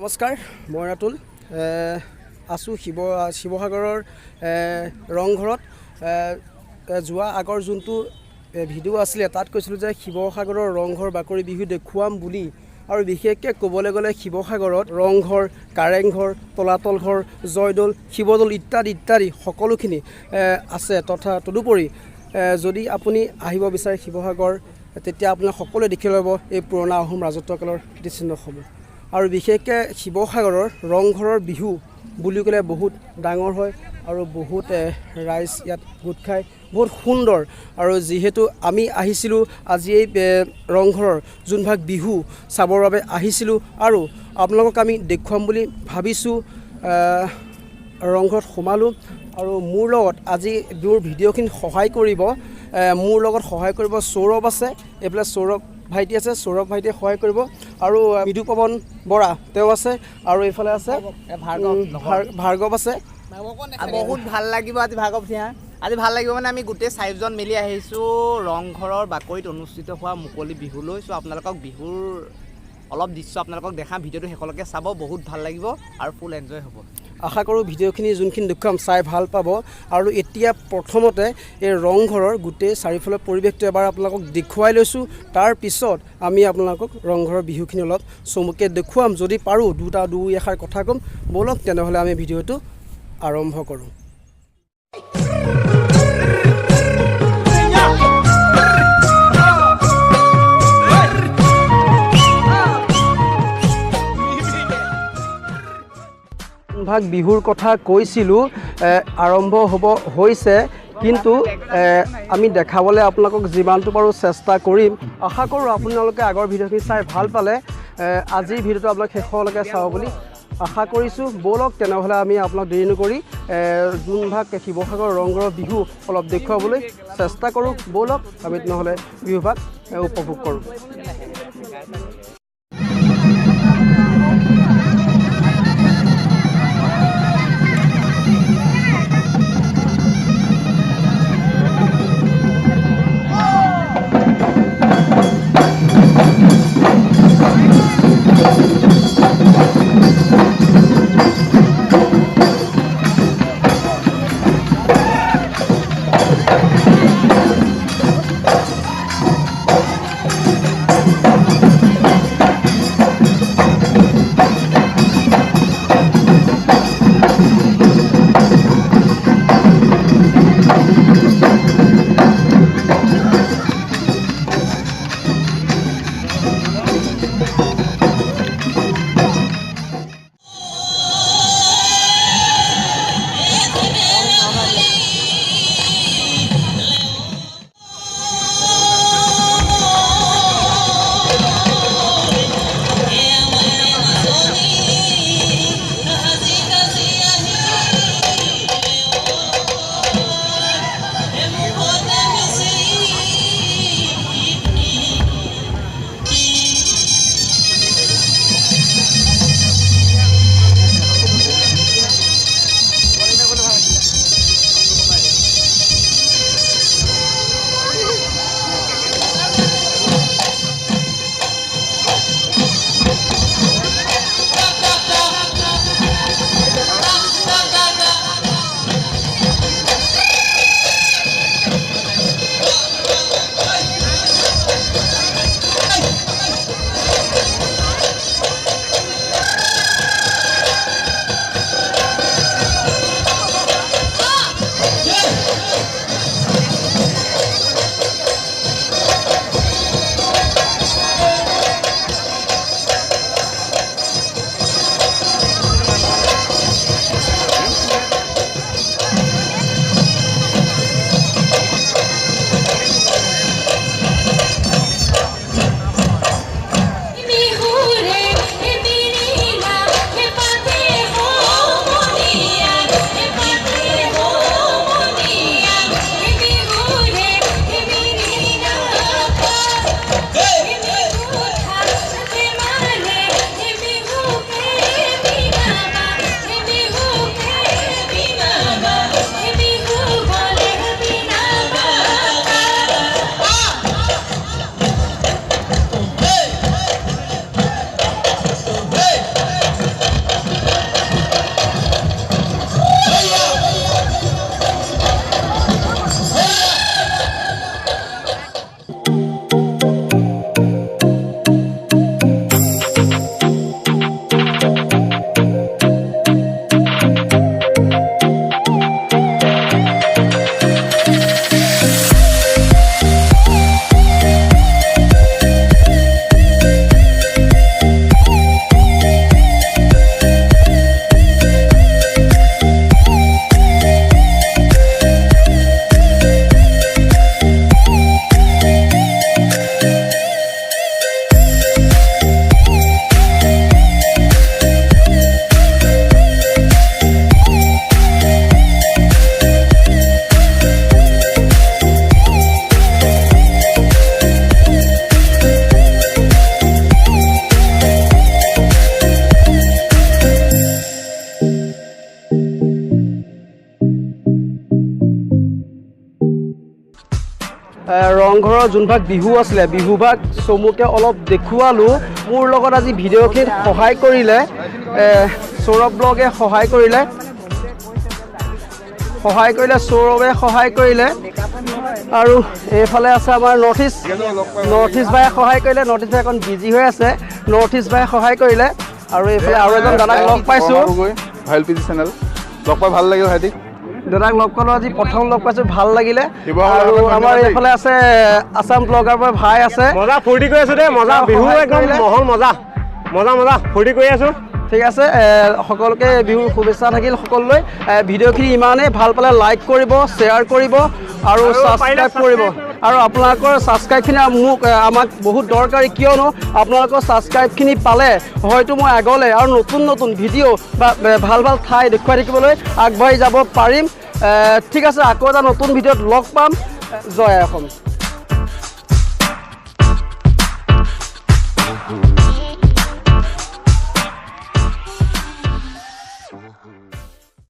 নমস্কাৰ, মই ৰাতুল আছোঁ শিৱসাগৰৰ ৰংঘৰত। যোৱা আগৰ যোনটো ভিডিঅ' আছিলে তাত কৈছিলোঁ যে শিৱসাগৰৰ ৰংঘৰ বাকৰি বিহু দেখুৱাম বুলি। আৰু বিশেষকৈ ক'বলৈ গ'লে শিৱসাগৰত ৰংঘৰ, কাৰেংঘৰ, তলাতল ঘৰ, জয়দৌল, শিৱদৌল ইত্যাদি ইত্যাদি সকলোখিনি আছে। তদুপৰি যদি আপুনি আহিব বিচাৰে শিৱসাগৰ, তেতিয়া আপোনাক সকলোৱে দেখি ল'ব এই পুৰণা আহোম ৰাজত্বকালৰ কীৰ্তিচিহ্নসমূহ। আৰু বিশেষকৈ শিৱসাগৰৰ ৰংঘৰৰ বিহু বুলি ক'লে বহুত ডাঙৰ হয় আৰু বহুত ৰাইজ ইয়াত গোট খায়, বহুত সুন্দৰ। আৰু যিহেতু আমি আহিছিলোঁ আজি এই ৰংঘৰৰ যোনভাগ বিহু চাবৰ বাবে আহিছিলোঁ আৰু আপোনালোকক আমি দেখুৱাম বুলি ভাবিছোঁ। ৰংঘৰত সোমালোঁ আৰু মোৰ লগত আজি মোৰ ভিডিঅ'খিনি সহায় কৰিব, সৌৰভ আছে, এইফালে সৌৰভ ভাইটি আছে, সৌৰভ ভাইটিয়ে সহায় কৰিব। আৰু মৃদুপৱন বৰা তেওঁ আছে, আৰু এইফালে আছে ভাৰ্গৱ আছে। বহুত ভাল লাগিব আজি ভাৰ্গৱ সিংহা। আজি ভাল লাগিব মানে আমি গোটেই 4জন মিলি আহিছোঁ ৰংঘৰৰ বাকৰিত অনুষ্ঠিত হোৱা মুকলি বিহুলৈ। চ' আপোনালোকক বিহুৰ অলপ দৃশ্য আপোনালোকক দেখাম, ভিডিঅ'টো শেষলৈকে চাব, বহুত ভাল লাগিব আৰু ফুল এনজয় হ'ব। আশা কৰোঁ ভিডিঅ'খিনি যোনখিনি দেখুৱাম চাই ভাল পাব। আৰু এতিয়া প্ৰথমতে এই ৰংঘৰৰ গোটেই চাৰিওফালৰ পৰিৱেশটো এবাৰ আপোনালোকক দেখুৱাই লৈছোঁ। তাৰপিছত আমি আপোনালোকক ৰংঘৰৰ বিহুখিনি অলপ চমুকৈ দেখুৱাম। যদি পাৰোঁ দুই এষাৰ কথা ক'ম। ব'লক তেনেহ'লে আমি ভিডিঅ'টো আৰম্ভ কৰোঁ। বিহুৰ কথা কৈছিলোঁ, আৰম্ভ হৈছে, কিন্তু আমি দেখাবলৈ আপোনালোকক যিমানটো পাৰোঁ চেষ্টা কৰিম। আশা কৰোঁ আপোনালোকে আগৰ ভিডিঅ'খিনি চাই ভাল পালে। আজিৰ ভিডিঅ'টো আপোনালোক শেষলৈকে চাব বুলি আশা কৰিছোঁ। ব'লক তেনেহ'লে আমি আপোনাক দেৰি নকৰি যোনভাগ শিৱসাগৰৰ ৰংঘৰৰ বিহু অলপ দেখুৱাবলৈ চেষ্টা কৰোঁ। ব'লক আমি তেনেহ'লে বিহুভাগ উপভোগ কৰোঁ। ৰংঘৰৰ যোনভাগ বিহু আছিলে বিহুভাগ চমুকে অলপ দেখুৱালোঁ। মোৰ লগত আজি ভিডিঅ'খিনিত সহায় কৰিলে সৌৰভ ব্লগে সহায় কৰিলে সৌৰভে সহায় কৰিলে আৰু এইফালে আছে আমাৰ নৰ্থ ইষ্ট ভাই সহায় কৰিলে। নৰ্থ ইষ্ট ভাই অকণ বিজি হৈ আছে। নৰ্থ ইষ্ট ভাই সহায় কৰিলে আৰু এইফালে আৰু এজন দাদাক লগ পাইছোঁ। ভাইল পিজি চেনেল লগ পাই ভাল লাগিল ভাইটি। দাদাক লগ পালোঁ আজি প্ৰথম লগ পাইছোঁ, ভাল লাগিলে। আৰু আমাৰ এইফালে আছে আছাম ব্লগাৰ পৰা ভাই আছে। মজা ফূৰ্তি কৰি আছোঁ দেই, মজা বিহু একদম মহল মজা ফূৰ্তি কৰি আছোঁ। ঠিক আছে, সকলোকে বিহুৰ শুভেচ্ছা থাকিল সকলোলৈ। ভিডিঅ'খিনি ইমানেই ভাল পালে লাইক কৰিব, শ্বেয়াৰ কৰিব আৰু ছাবস্ক্ৰাইব কৰিব। আৰু আপোনালোকৰ ছাবস্ক্ৰাইবখিনি আমাক বহুত দৰকাৰী, কিয়নো আপোনালোকৰ ছাবস্ক্ৰাইবখিনি পালে হয়তো মই আগলৈ আৰু নতুন ভিডিঅ' বা ভাল ঠাই দেখুৱাই থাকিবলৈ আগবাঢ়ি যাব পাৰিম। ঠিক আছে, আকৌ এটা নতুন ভিডিঅ'ত লগ পাম। জয় অসম।